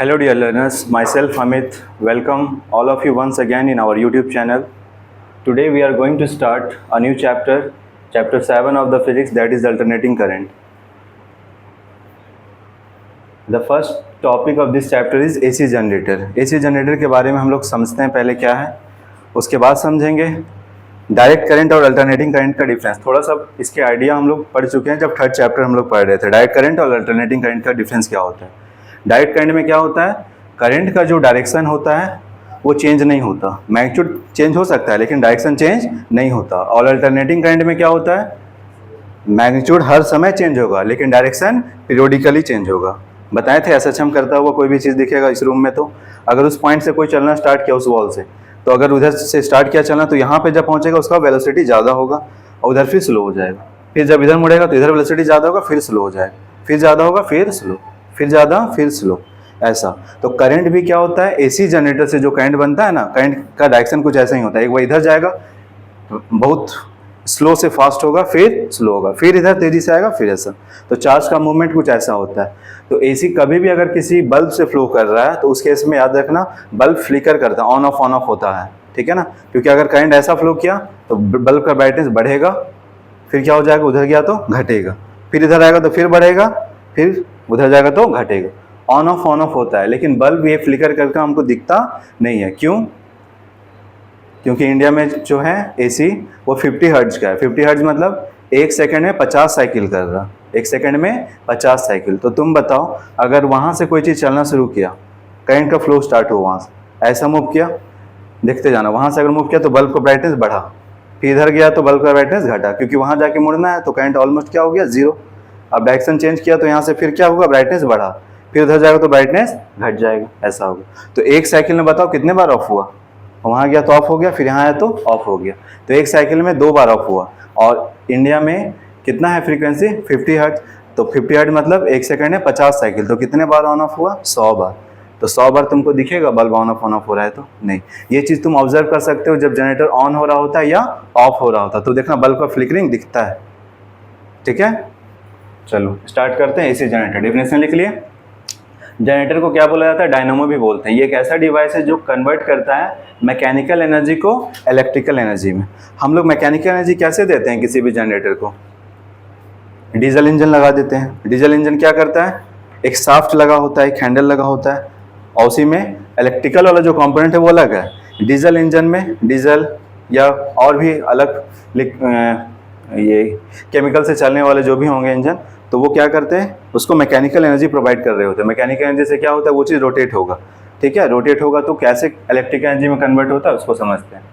Hello dear learners, myself Amit, welcome all of you once again in our YouTube channel. Today we are going to start a new chapter, chapter 7 of the physics, that is alternating current. The first topic of this chapter is AC generator. AC generator के बारे में हम लोग समझते हैं पहले क्या है, उसके बाद समझेंगे डायरेक्ट करंट और अल्टरनेटिंग करंट का डिफरेंस। थोड़ा सा इसके आइडिया हम लोग पढ़ चुके हैं जब थर्ड चैप्टर हम लोग पढ़ रहे थे। डायरेक्ट करंट और अल्टरनेटिंग करंट का डिफरेंस क्या होता है। डायरेक्ट करंट में क्या होता है, करंट का जो डायरेक्शन होता है वो चेंज नहीं होता, मैग्नीट्यूड चेंज हो सकता है लेकिन डायरेक्शन चेंज नहीं होता। और अल्टरनेटिंग करंट में क्या होता है, मैग्नीट्यूड हर समय चेंज होगा लेकिन डायरेक्शन पीरियोडिकली चेंज होगा। बताए थे एसएचएम करता हुआ कोई भी चीज़ दिखेगा इस रूम में, तो अगर उस पॉइंट से कोई चलना स्टार्ट किया उस वॉल से, तो अगर उधर से स्टार्ट किया चलना तो यहाँ पे जब पहुँचेगा उसका वेलोसिटी ज़्यादा होगा और उधर फिर स्लो हो जाएगा। फिर जब इधर मुड़ेगा तो इधर वेलोसिटी ज़्यादा होगा फिर स्लो हो जाएगा, फिर ज़्यादा होगा फिर स्लो, फिर ज़्यादा फिर स्लो, ऐसा। तो करंट भी क्या होता है, एसी जनरेटर से जो करंट बनता है ना, करंट का डायरेक्शन कुछ ऐसा ही होता है। एक बार इधर जाएगा बहुत स्लो से फास्ट होगा, फिर स्लो होगा, फिर इधर तेजी से आएगा, फिर ऐसा। तो चार्ज का मूवमेंट कुछ ऐसा होता है। तो एसी कभी भी अगर किसी बल्ब से फ्लो कर रहा है तो उस केस में याद रखना बल्ब फ्लिकर करता है, ऑन ऑफ होता है, ठीक है ना। क्योंकि अगर करंट ऐसा फ्लो किया तो बल्ब का ब्राइटनेस बढ़ेगा, फिर क्या हो जाएगा, उधर गया तो घटेगा, फिर इधर आएगा तो फिर बढ़ेगा, फिर उधर जाएगा तो घटेगा। ऑन ऑफ होता है, लेकिन बल्ब ये फ्लिकर करके हमको दिखता नहीं है। क्यों? क्योंकि इंडिया में जो है एसी वो 50 हर्ट्ज का है। 50 हर्ट्ज मतलब एक सेकंड में 50 साइकिल कर रहा, एक सेकंड में 50 साइकिल। तो तुम बताओ, अगर वहाँ से कोई चीज़ चलना शुरू किया, करंट का फ्लो स्टार्ट हो, वहाँ से ऐसा मूव किया, देखते जाना, वहाँ से अगर मूव किया तो बल्ब का ब्राइटनेस बढ़ा, फिर इधर गया तो बल्ब का ब्राइटनेस घटा, क्योंकि वहाँ जाके मुड़ना है तो करंट ऑलमोस्ट क्या हो गया, जीरो। अब डायरेक्शन चेंज किया तो यहाँ से फिर क्या होगा, ब्राइटनेस बढ़ा, फिर उधर जाएगा तो ब्राइटनेस घट जाएगा, ऐसा होगा। तो एक साइकिल में बताओ कितने बार ऑफ हुआ, वहाँ गया तो ऑफ हो गया, फिर यहाँ आया तो ऑफ हो गया। तो एक साइकिल में 2 बार ऑफ हुआ। और इंडिया में कितना है फ्रीक्वेंसी, 50 हर्ट्ज। तो 50 हर्ट्ज मतलब एक सेकंड में 50 साइकिल, तो कितने बार ऑन ऑफ हुआ, 100 बार। तो 100 बार तुमको दिखेगा बल्ब ऑन ऑफ हो रहा है तो नहीं। ये चीज़ तुम ऑब्जर्व कर सकते हो जब जनरेटर ऑन हो रहा होता है या ऑफ हो रहा होता है, तो देखना बल्ब का फ्लिकरिंग दिखता है, ठीक है। चलो स्टार्ट करते हैं। एसी जनरेटर डेफिनेशन लिख लिए। जनरेटर को क्या बोला जाता है, डायनामो भी बोलते हैं। ये एक ऐसा डिवाइस है जो कन्वर्ट करता है मैकेनिकल एनर्जी को इलेक्ट्रिकल एनर्जी में। हम लोग मैकेनिकल एनर्जी कैसे देते हैं किसी भी जनरेटर को, डीजल इंजन लगा देते हैं। डीजल इंजन क्या करता है, एक शाफ्ट लगा होता है, एक हैंडल लगा होता है, और उसी में इलेक्ट्रिकल वाला जो कंपोनेंट है वो अलग है। डीजल इंजन में डीजल या और भी अलग ये केमिकल से चलने वाले जो भी होंगे इंजन, तो वो क्या करते हैं, उसको मैकेनिकल एनर्जी प्रोवाइड कर रहे होते हैं। मैकेनिकल एनर्जी से क्या होता है, वो चीज़ रोटेट होगा, ठीक है। रोटेट होगा तो कैसे इलेक्ट्रिकल एनर्जी में कन्वर्ट होता है उसको समझते हैं।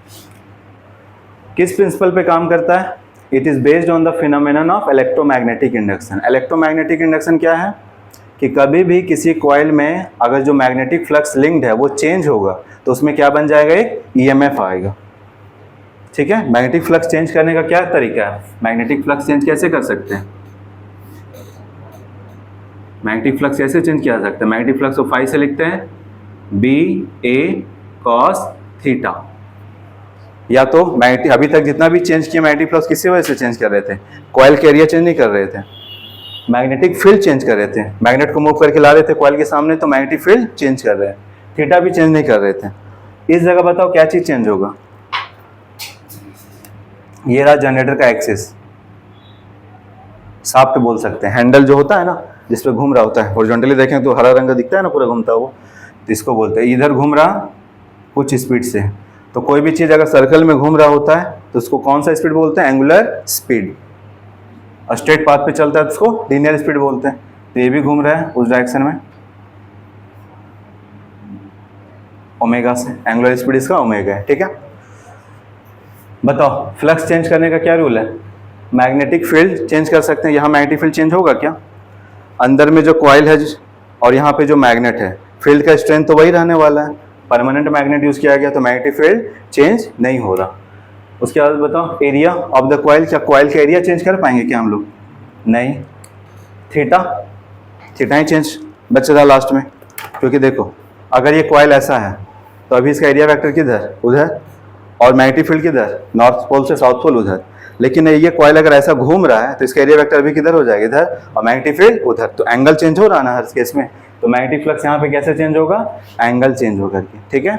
किस प्रिंसिपल पे काम करता है, it is based on the phenomenon of electromagnetic induction. Electromagnetic induction क्या है कि कभी भी किसी कॉइल में अगर जो मैग्नेटिक फ्लक्स लिंक्ड है वो चेंज होगा तो उसमें क्या बन जाएगा, एक ईएमएफ आएगा, ठीक है। मैग्नेटिक फ्लक्स चेंज करने का क्या तरीका है, मैग्नेटिक फ्लक्स चेंज कैसे कर सकते हैं, मैग्नेटिक फ्लक्स कैसे चेंज किया जा सकता है। मैग्नेटिक फ्लक्स को फाई से लिखते हैं, BA cos थीटा। या तो मैग्नेटिक, अभी तक जितना भी चेंज किया मैग्नेटिक फ्लक्स किसी वजह से चेंज कर रहे थे, कॉइल के एरिया चेंज नहीं कर रहे थे, मैग्नेटिक फील्ड चेंज कर रहे थे। मैग्नेट को मूव करके ला रहे थे कॉइल के सामने तो मैग्नेटिक फील्ड चेंज कर रहे हैं, थीटा भी चेंज नहीं कर रहे थे। इस जगह बताओ क्या चीज़ चेंज होगा, ये रहा जनरेटर का एक्सिस, शाफ्ट बोल सकते हैं, हैंडल जो होता है ना जिस पे घूम रहा होता है, हॉरिजॉन्टली देखें तो हरा रंग का दिखता है ना पूरा घूमता हुआ, तो इसको बोलते हैं। इधर घूम रहा कुछ स्पीड से, तो कोई भी चीज़ अगर सर्कल में घूम रहा होता है तो उसको कौन सा स्पीड बोलते हैं, एंगुलर स्पीड। और स्ट्रेट पाथ पे चलता है तो उसको लीनियर स्पीड बोलते हैं। तो ये भी घूम रहा है उस डायरेक्शन में ओमेगा से, एंगुलर स्पीड इसका ओमेगा है, ठीक है। बताओ फ्लक्स चेंज करने का क्या रूल है, मैग्नेटिक फील्ड चेंज कर सकते हैं। यहाँ मैग्नेटिक फील्ड चेंज होगा क्या, अंदर में जो कॉइल है और यहाँ पे जो मैग्नेट है, फील्ड का स्ट्रेंथ तो वही रहने वाला है। परमानेंट मैग्नेट यूज किया गया तो मैग्नेटिक फील्ड चेंज नहीं हो रहा। उसके बाद बताओ एरिया ऑफ द कॉइल, क्या कॉइल का एरिया चेंज कर पाएंगे क्या हम लोग, नहीं। थीटा ही चेंज बचेगा लास्ट में, क्योंकि देखो अगर ये कॉइल ऐसा है तो अभी इसका एरिया वेक्टर किधर, उधर, और मैग्नेटिक फील्ड किधर, नॉर्थ पोल से साउथ पोल उधर। लेकिन ये कॉइल अगर ऐसा घूम रहा है तो इसका एरिया वेक्टर भी किधर हो जाएगा, इधर, और मैग्नेटिक फील्ड उधर। तो एंगल चेंज हो रहा है ना हर केस में, तो मैग्नेटिक फ्लक्स यहाँ पे कैसे चेंज होगा, एंगल चेंज होकर के, ठीक है।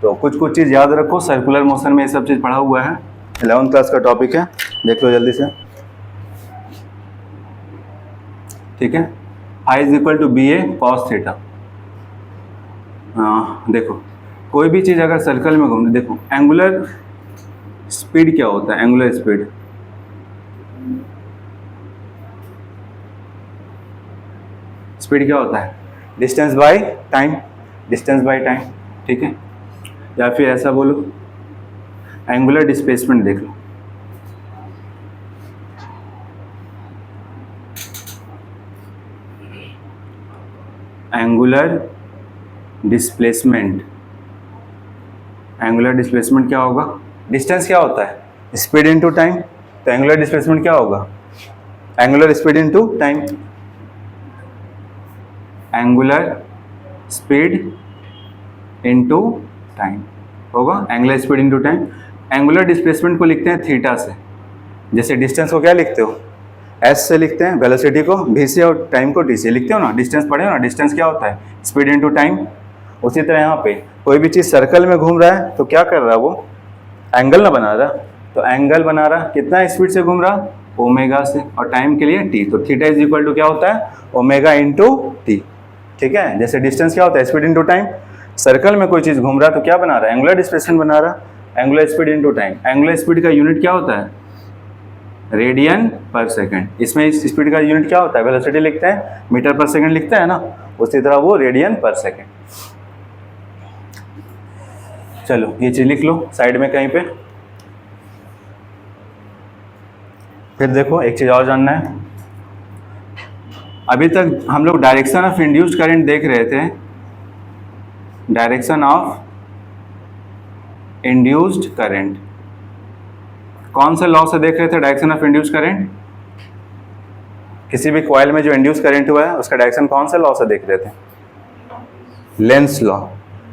तो कुछ कुछ चीज़ याद रखो, सर्कुलर मोशन में ये सब चीज़ पढ़ा हुआ है, 11th क्लास का टॉपिक है, देख लो जल्दी से, ठीक है। I is equal to B A cos theta. देखो कोई भी चीज़ अगर सर्कल में घूमने, देखो एंगुलर स्पीड क्या होता है, एंगुलर स्पीड क्या होता है, distance by time, distance by time, ठीक है। या फिर ऐसा बोलो एंगुलर डिस्प्लेसमेंट, देख लो एंगुलर डिस्प्लेसमेंट, एंगुलर डिस्प्लेसमेंट क्या होगा, डिस्टेंस क्या होता है, स्पीड इनटू टाइम, तो एंगुलर डिस्प्लेसमेंट क्या होगा, angular speed into time, angular speed into time होगा, angular speed into time. Angular displacement को लिखते हैं थीटा से, जैसे डिस्टेंस को क्या लिखते हो, एस से लिखते हैं, वेलोसिटी को वी से और टाइम को टी से लिखते हो ना, डिस्टेंस पढ़े हो ना, डिस्टेंस क्या होता है, स्पीड इनटू टाइम। उसी तरह यहाँ पे कोई भी चीज़ सर्कल में घूम रहा है तो क्या कर रहा है वो, एंगल ना बना रहा, तो एंगल बना रहा, कितना स्पीड से घूम रहा, ओमेगा से, और टाइम के लिए टी, तो थीटा इज इक्वल टू क्या होता है, ओमेगा इंटू टी, ठीक है। जैसे डिस्टेंस क्या होता है, स्पीड इंटू टाइम, सर्कल में कोई चीज़ घूम रहा है तो क्या बना रहा है, एंगुलर डिस्प्लेसमेंट बना रहा, angular speed into time. Angular speed का यूनिट क्या होता है, रेडियन पर सेकंड। इसमें इस स्पीड का यूनिट क्या होता है, वेलोसिटी लिखते हैं, मीटर पर सेकंड लिखते हैं ना, उसी तरह वो रेडियन पर सेकंड। चलो ये चीज़ लिख लो साइड में कहीं पे। फिर देखो एक चीज़ और जानना है, अभी तक हम लोग डायरेक्शन ऑफ इंड्यूस्ड करंट देख रहे थे, डायरेक्शन ऑफ इंड्यूस्ड करंट, कौन से लॉ से देख रहे थे डायरेक्शन ऑफ इंड्यूस्ड करंट, किसी भी कॉइल में जो इंड्यूस करंट हुआ है उसका डायरेक्शन कौन से लॉ से देख रहे थे, लेंस लॉ।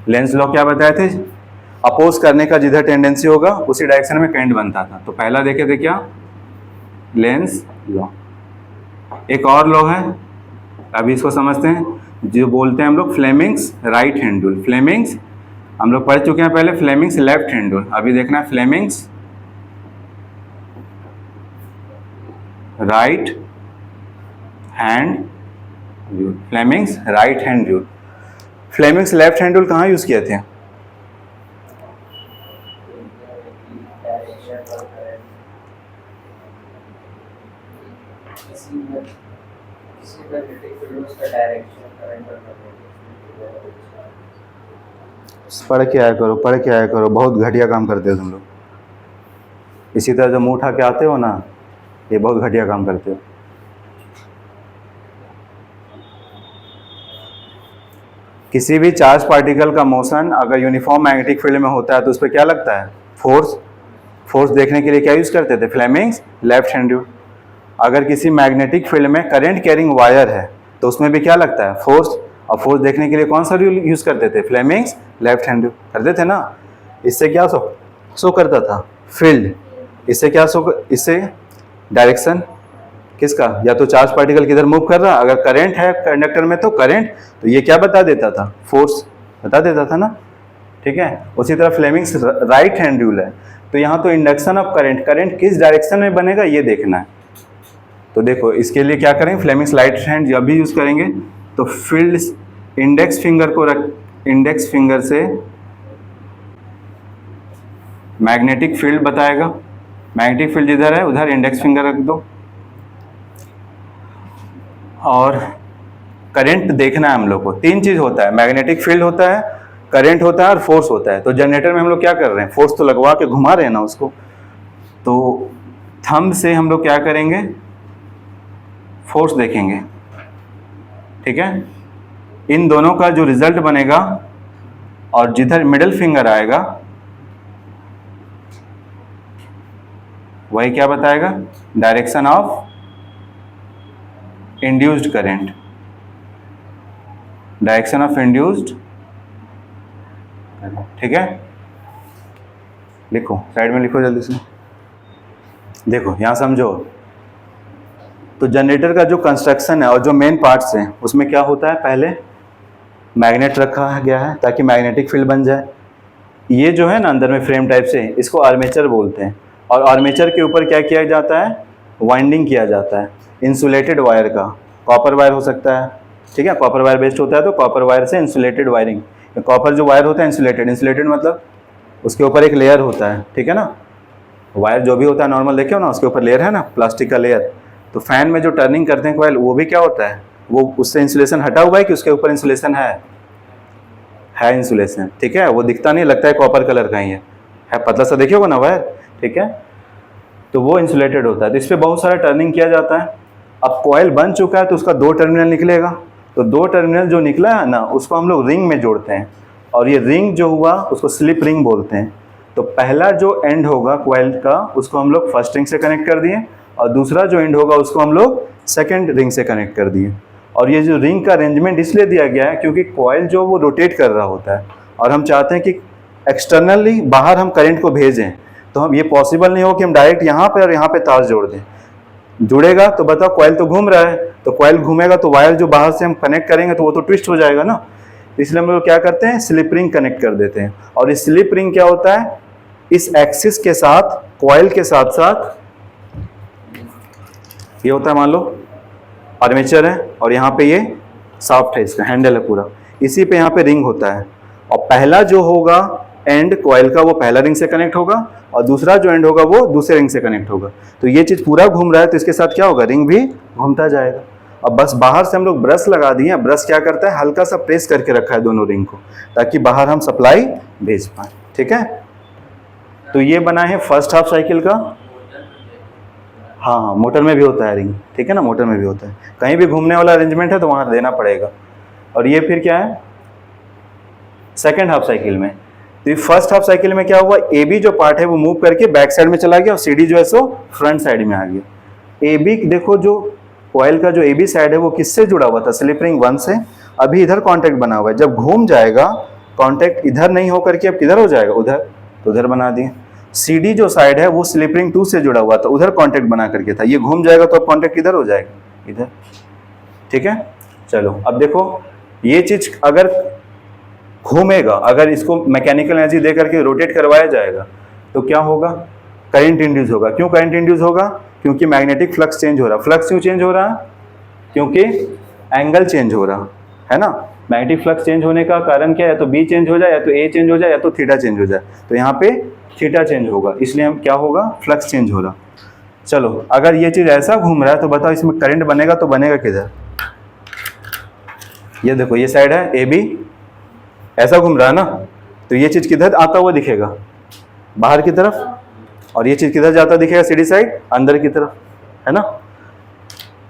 लेंस लॉ क्या बताए थे, अपोज करने का जिधर टेंडेंसी होगा उसी डायरेक्शन में करंट बनता था, तो पहला देखे थे क्या, लेंस लॉ। एक और लॉ है, अभी इसको समझते हैं, जो बोलते हैं हम लोग Fleming's right hand rule. Fleming's हम लोग पढ़ चुके हैं पहले, फ्लेमिंग्स लेफ्ट हैंड रूल, अभी देखना है Fleming's right hand rule, Fleming's right hand rule. Fleming's left hand rule कहाँ यूज किए थे, पढ़ के आया करो, पढ़ के आया करो, बहुत घटिया काम करते हो तुम लोग। इसी तरह जो मुंह उठा के आते हो ना, ये बहुत घटिया काम करते हो। किसी भी चार्ज पार्टिकल का मोशन अगर यूनिफॉर्म मैग्नेटिक फील्ड में होता है तो उस पर क्या लगता है, फोर्स। फोर्स देखने के लिए क्या यूज करते थे, फ्लेमिंग्स लेफ्ट हैंड रूल। अगर किसी मैग्नेटिक फील्ड में करंट कैरिंग वायर है तो उसमें भी क्या लगता है, फोर्स, और फोर्स देखने के लिए कौन सा रूल यूज करते थे, फ्लेमिंग्स लेफ्ट हैंड रूल करते थे ना। इससे क्या शो करता था, फील्ड। इससे क्या इससे डायरेक्शन किसका, या तो चार्ज पार्टिकल किधर मूव कर रहा, अगर करंट है कंडक्टर में तो करंट, तो ये क्या बता देता था, फोर्स बता देता था ना, ठीक है। उसी तरह फ्लेमिंग्स राइट हैंड रूल है, तो यहाँ तो इंडक्शन ऑफ करंट, करंट किस डायरेक्शन में बनेगा ये देखना है। तो देखो इसके लिए क्या करेंगे, फ्लेमिंग्स राइट हैंड जब भी यूज करेंगे तो फील्ड इंडेक्स फिंगर को रख, इंडेक्स फिंगर से मैग्नेटिक फील्ड बताएगा, मैग्नेटिक फील्ड जिधर है उधर इंडेक्स फिंगर रख दो। और करंट देखना है हम लोग को, तीन चीज होता है, मैग्नेटिक फील्ड होता है, करंट होता है और फोर्स होता है। तो जनरेटर में हम लोग क्या कर रहे हैं, फोर्स तो लगवा के घुमा रहे हैं ना उसको, तो थंब से हम लोग क्या करेंगे, फोर्स देखेंगे, ठीक है। इन दोनों का जो रिजल्ट बनेगा और जिधर मिडिल फिंगर आएगा वही क्या बताएगा, direction of induced current, direction of induced, ठीक है। लिखो साइड में, लिखो जल्दी से। देखो यहाँ समझो, तो जनरेटर का जो कंस्ट्रक्शन है और जो मेन पार्ट्स हैं उसमें क्या होता है, पहले मैग्नेट रखा गया है ताकि मैग्नेटिक फील्ड बन जाए। ये जो है ना अंदर में फ्रेम टाइप से, इसको आर्मेचर बोलते हैं। और आर्मेचर के ऊपर क्या किया जाता है, वाइंडिंग किया जाता है इंसुलेटेड वायर का। कॉपर वायर हो सकता है, ठीक है, कॉपर वायर बेस्ड होता है, तो कॉपर वायर से इंसुलेटेड वायरिंग। कॉपर जो वायर होता है इंसुलेटेड, इंसुलेटेड मतलब उसके ऊपर एक लेयर होता है, ठीक है ना। वायर जो भी होता है नॉर्मल देखे हो ना, उसके ऊपर लेयर है ना, प्लास्टिक का लेयर। तो फैन में जो टर्निंग करते हैं कॉइल, वो भी क्या होता है, वो उससे इंसुलेशन हटा हुआ है कि उसके ऊपर इंसुलेशन है इंसुलेशन, ठीक है। वो दिखता नहीं, लगता है कॉपर कलर का ही है पतला सा, देखिए होगा ना वायर, ठीक है। तो वो इंसुलेटेड होता है, तो इस पर बहुत सारा टर्निंग किया जाता है। अब कॉइल बन चुका है तो उसका 2 टर्मिनल निकलेगा, तो 2 टर्मिनल जो निकला है ना, उसको हम लोग रिंग में जोड़ते हैं, और ये रिंग जो हुआ उसको स्लिप रिंग बोलते हैं। तो पहला जो एंड होगा कॉइल का, उसको हम लोग फर्स्ट रिंग से कनेक्ट कर दिए, और दूसरा जो एंड होगा उसको हम लोग सेकेंड रिंग से कनेक्ट कर दिए। और ये जो रिंग का अरेंजमेंट इसलिए दिया गया है क्योंकि कॉइल जो वो रोटेट कर रहा होता है, और हम चाहते हैं कि एक्सटर्नली बाहर हम करंट को भेजें। तो हम ये पॉसिबल नहीं हो कि हम डायरेक्ट यहाँ पे और यहाँ पे तार जोड़ दें। जुड़ेगा तो बताओ, कॉइल तो घूम रहा है, तो कॉइल घूमेगा तो वायर जो बाहर से हम कनेक्ट करेंगे तो वो तो ट्विस्ट हो जाएगा ना। इसलिए हम लोग क्या करते हैं, स्लिप रिंग कनेक्ट कर देते हैं। और इस स्लिप रिंग क्या होता है, इस एक्सिस के साथ, कॉइल के साथ साथ ये होता है, मान लो आर्मेचर है, और यहाँ पे ये सॉफ्ट है, इसका हैंडल है पूरा, इसी पे यहाँ पे रिंग होता है। और पहला जो होगा एंड कॉइल का, वो पहला रिंग से कनेक्ट होगा, और दूसरा जो एंड होगा वो दूसरे रिंग से कनेक्ट होगा। तो ये चीज पूरा घूम रहा है, तो इसके साथ क्या होगा, रिंग भी घूमता जाएगा। अब बस बाहर से हम लोग ब्रश लगा दिए, ब्रश क्या करता है, हल्का सा प्रेस करके रखा है दोनों रिंग को, ताकि बाहर हम सप्लाई भेज पाए, ठीक है। तो ये बना है फर्स्ट हाफ साइकिल का। हाँ, मोटर में भी होता है रिंग, ठीक है ना, मोटर में भी होता है, कहीं भी घूमने वाला अरेंजमेंट है तो वहां देना पड़ेगा। और ये फिर क्या है, सेकेंड हाफ साइकिल में। तो फर्स्ट हाफ साइकिल में क्या हुआ, ए बी जो पार्ट है वो मूव करके बैक साइड में चला गया, और सी डी जो है सो फ्रंट साइड में आ गया। ए बी देखो, जो कॉइल का जो ए बी साइड है वो किससे जुड़ा हुआ था, स्लिप रिंग 1 से। अभी इधर कांटेक्ट बना हुआ है, जब घूम जाएगा कांटेक्ट इधर नहीं होकर के अब किधर हो जाएगा, उधर, तो उधर बना दिए। सी डी जो साइड है वो स्लिप रिंग 2 से जुड़ा हुआ था, उधर कांटेक्ट बना करके था, ये घूम जाएगा तो अब कांटेक्ट किधर हो जाएगा, इधर, ठीक है। चलो अब देखो, ये चीज अगर घूमेगा, अगर इसको मैकेनिकल एनर्जी दे करके रोटेट करवाया जाएगा तो क्या होगा, करंट इंड्यूस होगा। क्यों करंट इंड्यूस होगा, क्योंकि मैग्नेटिक फ्लक्स चेंज हो रहा है। फ्लक्स क्यों चेंज हो रहा है, क्योंकि एंगल चेंज हो रहा है ना। मैग्नेटिक फ्लक्स चेंज होने का कारण क्या है, या तो बी चेंज हो जाए, या तो ए चेंज हो जाए, या तो थीटा चेंज हो जाए। तो यहाँ पे थीटा चेंज होगा, इसलिए हम क्या होगा, फ्लक्स चेंज हो रहा। चलो अगर ये चीज ऐसा घूम रहा है तो बताओ इसमें करंट बनेगा तो बनेगा किधर। ये देखो, ये साइड है ए बी, ऐसा घूम रहा है ना, तो ये चीज किधर आता हुआ दिखेगा, बाहर की तरफ, और ये चीज किधर जाता दिखेगा, सीधी साइड, अंदर की तरफ, है ना।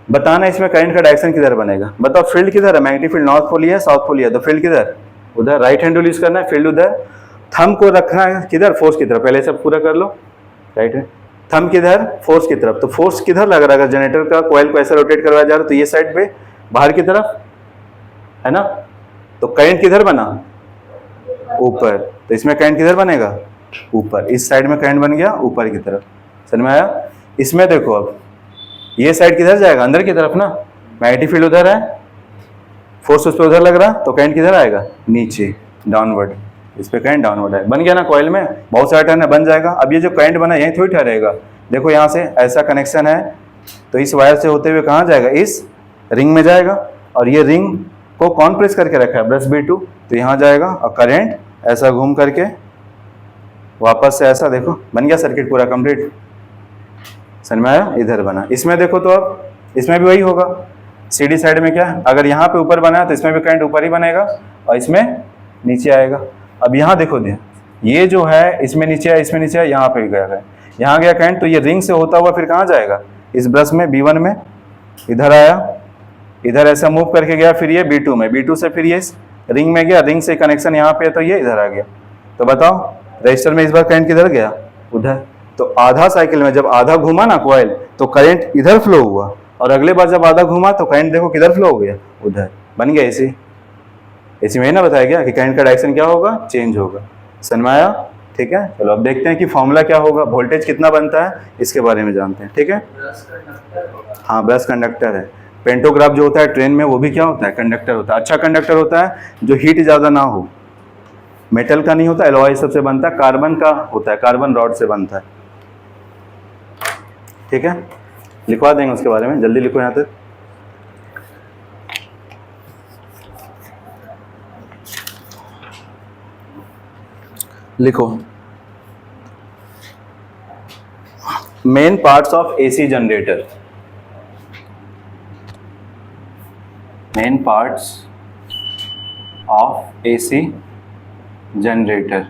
बताना इसमें करंट का डायरेक्शन किधर बनेगा, बताओ। फील्ड किधर है, मैग्नेटिक फील्ड नॉर्थ पोल है, साउथ पोल है, तो फील्ड किधर, उधर। राइट हैंड रूल यूज करना है, फील्ड उधर। थंब को रखना है किधर, फोर्स की तरफ। पहले सब पूरा कर लो, राइट हैंड थंब किधर, फोर्स की तरफ। तो फोर्स किधर लग रहा है, अगर जनरेटर का कॉइल को ऐसा रोटेट करवाया जा रहा है तो ये साइड पे, बाहर की तरफ, है ना। तो करंट किधर बना, ऊपर। तो इसमें करंट किधर बनेगा, ऊपर। इस साइड में करंट बन गया ऊपर की तरफ, समझ में आया। इसमें देखो, अब ये साइड किधर जाएगा, अंदर की तरफ ना। मैग्नेटिक फील्ड उधर है, फोर्स उस पर उधर लग रहा, तो करंट किधर आएगा, नीचे, डाउनवर्ड। इस पे करंट डाउनवर्ड है, बन गया ना। कॉइल में बहुत सारा टर्न है, बन जाएगा। अब ये जो करंट बना यहीं थोड़ी ठहरेगा, देखो यहाँ से ऐसा कनेक्शन है, तो इस वायर से होते हुए कहाँ जाएगा, इस रिंग में जाएगा। और ये रिंग को कौन प्रेस करके रखा है, ब्रश B2, तो यहाँ जाएगा, और करंट ऐसा घूम करके वापस से ऐसा, देखो बन गया सर्किट पूरा कंप्लीट, समझ में आया। इधर बना। इसमें देखो तो अब इसमें भी वही होगा, सीडी साइड में क्या, अगर यहाँ पे ऊपर बना है तो इसमें भी करंट ऊपर ही बनेगा, और इसमें नीचे आएगा। अब यहाँ देखो, ये जो है इसमें नीचे है, इसमें नीचे है, यहाँ पे गया है, यहाँ गया करंट, तो ये रिंग से होता हुआ फिर कहाँ जाएगा, इस ब्रश में B1 में, इधर आया, इधर ऐसा मूव करके गया, फिर ये B2 में, B2 से फिर ये रिंग में गया, रिंग से कनेक्शन यहाँ पे है तो ये इधर आ गया। तो बताओ रजिस्टर में इस बार करंट किधर गया, उधर। तो आधा साइकिल में जब आधा घूमा ना कॉइल, तो करंट इधर फ्लो हुआ, और अगले बार जब आधा घूमा तो करंट देखो किधर फ्लो हो गया, उधर। बन गया एसी। एसी में ना बताया गया कि करंट का डायरेक्शन क्या होगा, चेंज होगा, समझ में आया। ठीक है, चलो अब देखते हैं कि फॉर्मूला क्या होगा, वोल्टेज कितना बनता है इसके बारे में जानते हैं। ठीक है, हाँ ब्रश कंडक्टर है। पेंटोग्राफ जो होता है ट्रेन में वो भी क्या होता है, कंडक्टर होता है। अच्छा कंडक्टर होता है जो हीट ज़्यादा ना हो, मेटल का नहीं होता, एलॉय सबसे बनता है, कार्बन का होता है, कार्बन रॉड से बनता है। ठीक है, लिखवा देंगे उसके बारे में, जल्दी लिखो यहाँ तक। लिखो main parts of AC generator. Main parts of AC generator.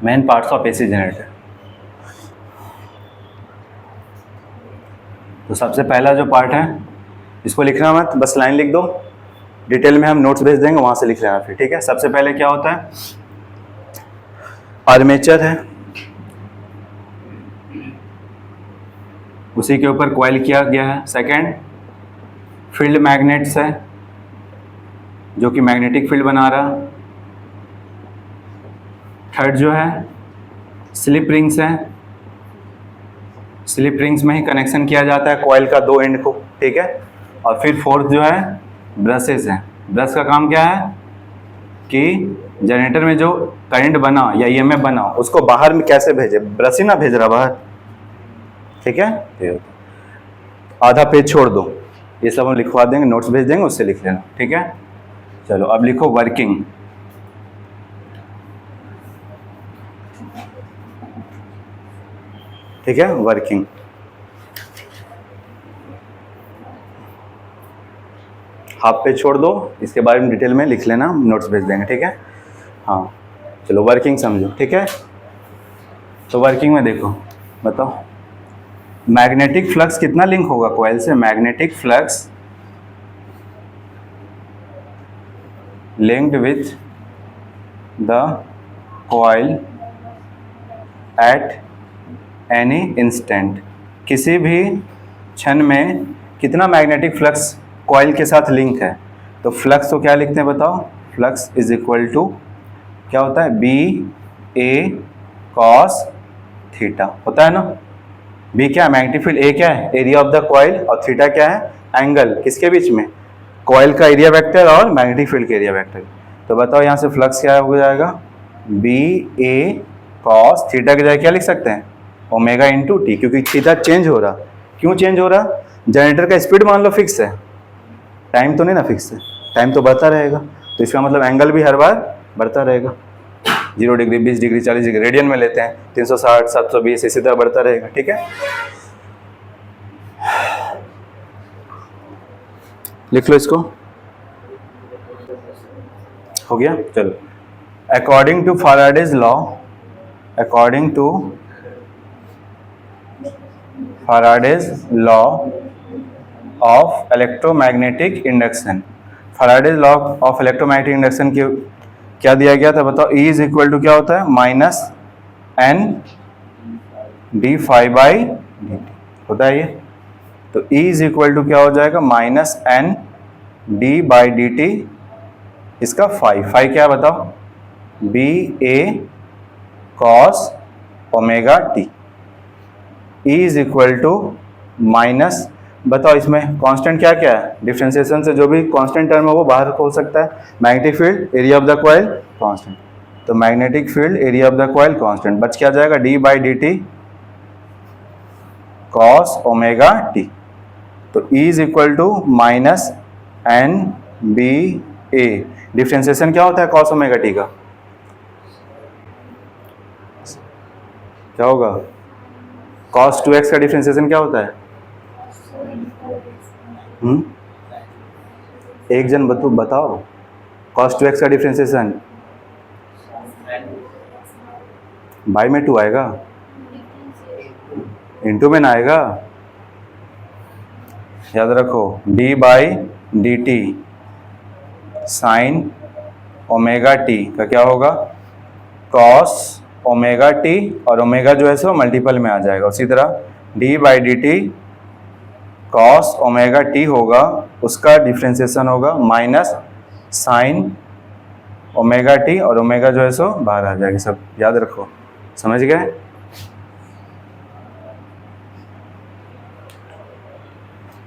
Main parts of AC generator. तो सबसे पहला जो पार्ट है इसको लिखना मत, बस लाइन लिख दो, डिटेल में हम नोट्स भेज देंगे, वहां से लिख लेना फिर। ठीक है, सबसे पहले क्या होता है, आर्मेचर है, उसी के ऊपर कॉइल किया गया है। सेकंड, फील्ड मैग्नेट्स है जो कि मैग्नेटिक फील्ड बना रहा। थर्ड जो है स्लिप रिंग्स है, स्लिप रिंग्स में ही कनेक्शन किया जाता है कॉइल का दो एंड को। ठीक है, और फिर फोर्थ जो है ब्रशेस है। ब्रश का काम क्या है कि जनरेटर में जो करंट बना या ईएमएफ बना उसको बाहर में कैसे भेजे, ब्रश ही ना भेज रहा बाहर। ठीक है, आधा पेज छोड़ दो, ये सब हम लिखवा देंगे, नोट्स भेज देंगे, उससे लिख लेना। ठीक है, चलो अब लिखो वर्किंग। ठीक है, वर्किंग। हाफ पेज छोड़ दो, इसके बारे में डिटेल में लिख लेना, नोट्स भेज देंगे। ठीक है, हाँ चलो वर्किंग समझो। ठीक है, तो वर्किंग में देखो, बताओ मैग्नेटिक फ्लक्स कितना लिंक होगा कॉइल से। Magnetic flux linked with the coil at any instant. किसी भी क्षण में कितना मैग्नेटिक फ्लक्स कॉइल के साथ लिंक है। तो फ्लक्स तो क्या लिखते हैं बताओ, फ्लक्स इज इक्वल टू क्या होता है, बी ए कॉस थीटा होता है ना। बी क्या है, मैग्नेटिक फील्ड, ए क्या है, एरिया ऑफ द कॉइल, और थीटा क्या है, एंगल किसके बीच में, कॉइल का एरिया वेक्टर और मैग्नेटिक फील्ड का एरिया वेक्टर। तो बताओ यहाँ से फ्लक्स क्या हो जाएगा, बी ए कॉस थीटा की जगह क्या लिख सकते हैं, ओमेगा इंटू टी, क्योंकि थीटा चेंज हो रहा। क्यों चेंज हो रहा, जनरेटर का स्पीड मान लो फिक्स है, टाइम तो नहीं ना फिक्स है, टाइम तो बढ़ता रहेगा, तो इसका मतलब एंगल भी हर बार बढ़ता रहेगा। 0 डिग्री, 20 डिग्री, 40 डिग्री, रेडियन में लेते हैं, 360, 720, इसी तरह बढ़ता रहेगा। ठीक है, लिख लो इसको, हो गया। चलो, according to Faraday's law, according to Faraday's law of electromagnetic induction. Faraday's law of electromagnetic induction के क्या दिया गया था बताओ, E इज इक्वल टू क्या होता है, minus N D five by D T होता है ये। तो E इज इक्वल टू क्या हो जाएगा, minus N D by D T, इसका फाइव क्या बताओ, B A cos omega T. E is equal to minus, बताओ इसमें कांस्टेंट क्या क्या है, डिफरेंशिएशन से जो भी कांस्टेंट टर्म है वो बाहर हो सकता है। Magnetic field, area of the coil, constant, तो magnetic field, area of the coil, constant, बच क्या जाएगा, d by D t cos omega T. तो E is equal to minus N B A, differentiation क्या होता है कॉस ओमेगा टी का, क्या होगा, कॉस 2x का डिफरेंशिएशन क्या होता है, एक जन बताओ, कॉस 2x का डिफरेंशिएशन बाई में 2 आएगा, इंटू में ना आएगा, याद रखो, d by D T sign omega T का क्या होगा, कॉस ओमेगा टी, और ओमेगा जो है सो मल्टीपल में आ जाएगा। उसी तरह d by D t cos omega t होगा, उसका डिफ्रेंसिएशन होगा माइनस साइन ओमेगा टी, और ओमेगा जो है सो बाहर आ जाएगी। सब याद रखो, समझ गए।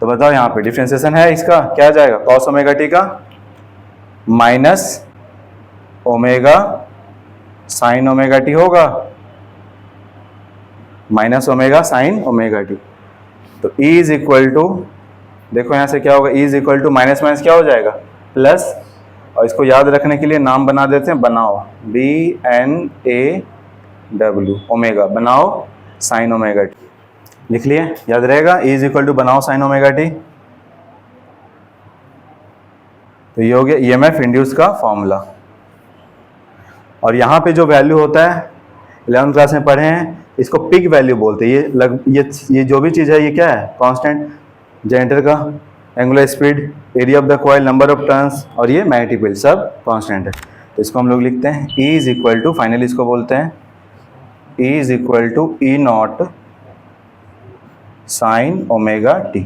तो बताओ यहाँ पे डिफ्रेंसिएशन है इसका, क्या आ जाएगा, कॉस ओमेगा टी का minus omega sine omega t होगा, minus omega sine omega T. तो E इज इक्वल टू, देखो यहाँ से क्या होगा, E is equal to minus minus क्या हो जाएगा प्लस, और इसको याद रखने के लिए नाम बना देते हैं, बनाओ BNAW ओमेगा, बनाओ साइन ओमेगा टी, लिख लिए, याद रहेगा। E इज इक्वल टू बनाओ साइन ओमेगा टी। तो ये हो गया EMF इंड्यूस का फॉर्मूला। और यहाँ पे जो वैल्यू होता है 11th क्लास में पढ़े हैं, इसको पिक वैल्यू बोलते हैं। ये जो भी चीज़ है ये क्या है, कांस्टेंट, जनरेटर का angular speed, area of the coil, number of turns, और ये मैग्नेटिक फील्ड सब कांस्टेंट है। तो इसको हम लोग लिखते हैं E is equal to, finally इसको बोलते हैं E is equal to E not sine omega T.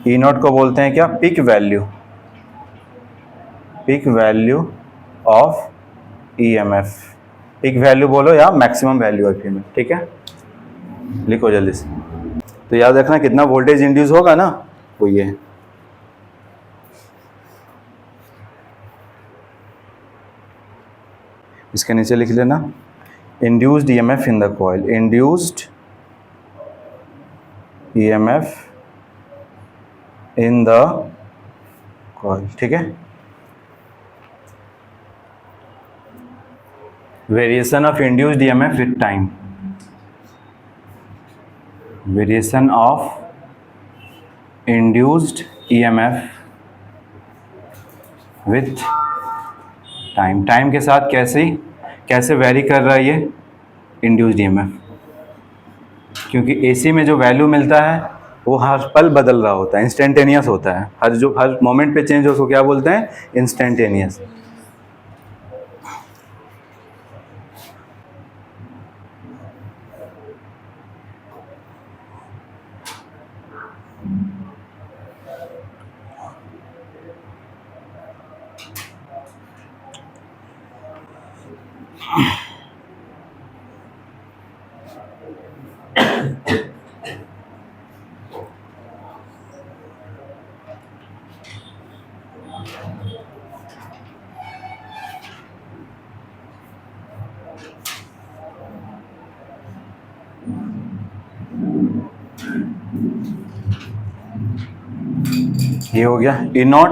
E not को बोलते हैं क्या, peak value, peak value of EMF, peak value बोलो या मैक्सिमम वैल्यू ऑफ EMF, ठीक है। लिखो जल्दी से। तो याद रखना कितना वोल्टेज इंड्यूस होगा ना, वो ये है। इसके नीचे लिख लेना induced EMF in the coil, induced EMF in the coil, ठीक है। Variation of induced EMF with time, variation of induced EMF with time, time के साथ कैसे वेरी कर रहा है ये इंड्यूस्ड EMF, क्योंकि AC में जो वैल्यू मिलता है वो हर पल बदल रहा होता है, इंस्टेंटेनियस होता है, हर मोमेंट पे चेंज हो, उसको क्या बोलते हैं, इंस्टेंटेनियस। ये हो गया E नॉट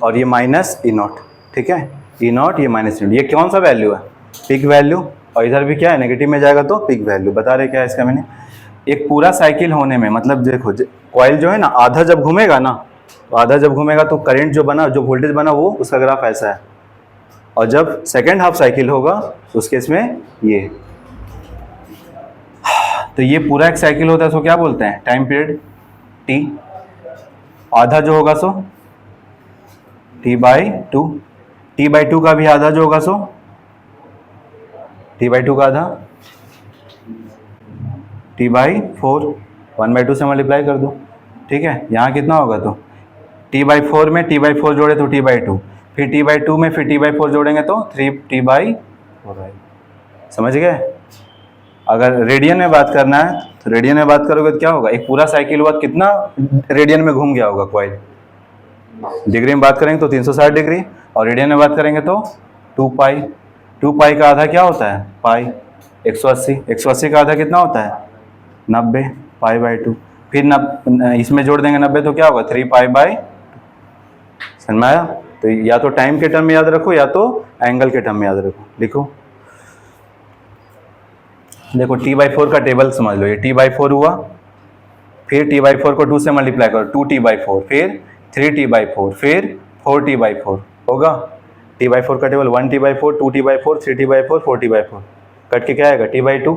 और ये माइनस E नॉट, ठीक है। E नॉट, ये माइनस E नॉट, ये कौन सा वैल्यू है, पिक वैल्यू, और इधर भी क्या है, नेगेटिव में जाएगा तो पिक वैल्यू। बता रहे क्या है इसका मैंने, एक पूरा साइकिल होने में, मतलब देखो कॉइल जो है ना, आधा जब घूमेगा ना, तो आधा जब घूमेगा तो करंट जो बना, जो वोल्टेज बना, वो उसका ग्राफ ऐसा है, और जब सेकेंड हाफ साइकिल होगा तो उस केस में ये, तो ये पूरा एक साइकिल होता है, सो क्या बोलते हैं, टाइम पीरियड T। आधा जो होगा सो T/2, T/2 का भी आधा जो होगा सो T/2 का आधा T/4, 1/2 से मल्टीप्लाई कर दो, ठीक है। यहाँ कितना होगा, तो T/4 में T/4 जोड़े तो T/2, फिर T/2 में फिर T/4 जोड़ेंगे तो 3T/4, समझ गए। अगर रेडियन में बात करना है तो रेडियन में बात करोगे तो क्या होगा, एक पूरा साइकिल हुआ, कितना रेडियन में घूम गया होगा कॉइल। डिग्री में बात करेंगे तो 360 डिग्री, और रेडियन में बात करेंगे तो 2 पाई का आधा क्या होता है, पाई, 180 का आधा कितना होता है, 90, पाई/2, फिर इसमें जोड़ देंगे 90 तो क्या होगा, 3π/2। समझ में आया। तो या तो टाइम के टर्म में याद रखो या तो एंगल के टर्म में याद रखो। लिखो, देखो T/4 का टेबल समझ लो, ये T/4 हुआ, फिर T/4 को 2 से मल्टीप्लाई करो, 2T/4, फिर 3T/4, फिर 4T/4 होगा। T/4 का table 1T/4, 2T/4, 3T/4, 4T/4, cut के क्या आएगा, T/2,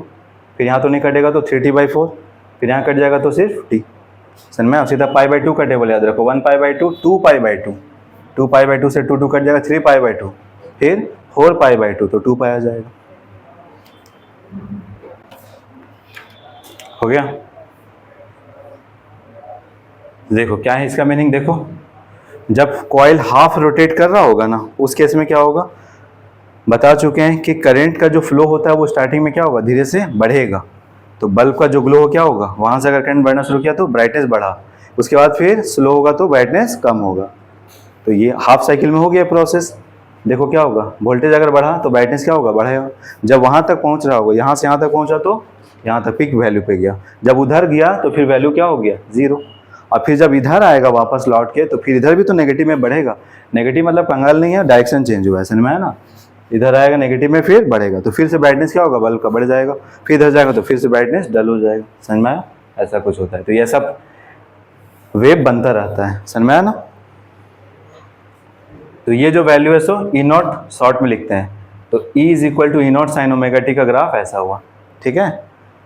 फिर यहाँ तो नहीं कटेगा तो 3T/4, फिर यहाँ कट जाएगा तो सिर्फ T। समझ में। सीधा π/2 का टेबल याद रखो, 1π/2, 2π/2, 2π/2 से 2 कट जाएगा, 3π/2, फिर 4π/2, तो 2π आ जाएगा। हो गया। देखो क्या है इसका मीनिंग, देखो जब कॉइल हाफ रोटेट कर रहा होगा ना, उस केस में क्या होगा, बता चुके हैं कि करंट का जो फ्लो होता है वो स्टार्टिंग में क्या होगा, धीरे से बढ़ेगा, तो बल्ब का जो ग्लो हो क्या होगा, वहाँ से अगर करंट बढ़ना शुरू किया तो ब्राइटनेस बढ़ा, उसके बाद फिर स्लो होगा तो ब्राइटनेस कम होगा। तो ये हाफ साइकिल में हो गया प्रोसेस। देखो क्या होगा, वोल्टेज अगर बढ़ा तो ब्राइटनेस क्या होगा, बढ़ेगा। जब वहाँ तक पहुँच रहा होगा, यहाँ से यहाँ तक पहुँचा तो यहाँ तक पीक वैल्यू पे गया, जब उधर गया तो फिर वैल्यू क्या हो गया, 0। और फिर जब इधर आएगा वापस लौट के तो फिर इधर भी तो नेगेटिव में बढ़ेगा। नेगेटिव मतलब कंगाल नहीं है, डायरेक्शन चेंज हुआ है, समझ में आया ना। इधर आएगा नेगेटिव में फिर बढ़ेगा, तो फिर से ब्राइटनेस क्या होगा, बल्ब का बढ़ जाएगा, फिर इधर जाएगा तो फिर से ब्राइटनेस डल हो जाएगा, समझ में आया। ऐसा कुछ होता है, तो ये सब वेव बनता रहता है, समझ में आया ना। तो ये जो वैल्यू है सो ई नॉट शॉर्ट में लिखते हैं, तो E is equal to E not sine omega T का ग्राफ ऐसा हुआ, ठीक है।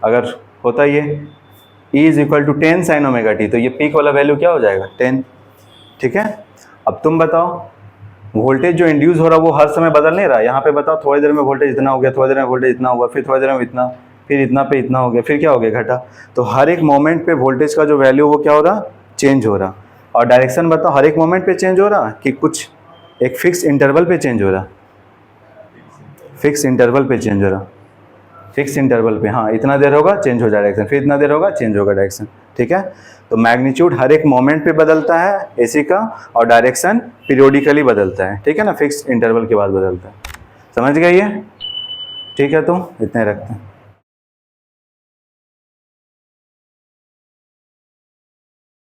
अगर होता ये E is equal to 10 sine omega T, तो ये पीक वाला वैल्यू क्या हो जाएगा, 10, ठीक है। अब तुम बताओ, वोल्टेज जो इंड्यूस हो रहा है वो हर समय बदल नहीं रहा। यहाँ पे बताओ थोड़ी देर में वोल्टेज इतना हो गया, थोड़ी देर में वोल्टेज इतना हुआ, फिर थोड़ी देर में इतना, फिर इतना पे इतना हो गया, फिर क्या हो गया, घटा। तो हर एक मोमेंट पे वोल्टेज का जो वैल्यू वो क्या हो रहा, चेंज हो रहा। और डायरेक्शन बताओ हर एक मोमेंट पे चेंज हो रहा कि कुछ एक फिक्स इंटरवल पे चेंज हो रहा, फिक्स इंटरवल पे चेंज हो रहा, फिक्स इंटरवल पे, हाँ इतना देर होगा चेंज हो जाए डायरेक्शन, फिर इतना देर होगा चेंज होगा डायरेक्शन, ठीक है। तो मैग्नीट्यूड हर एक मोमेंट पे बदलता है एसी का, और डायरेक्शन पीरियोडिकली बदलता है, ठीक है ना, फिक्स इंटरवल के बाद बदलता है। समझ गए ये, ठीक है। तो इतने रखते हैं।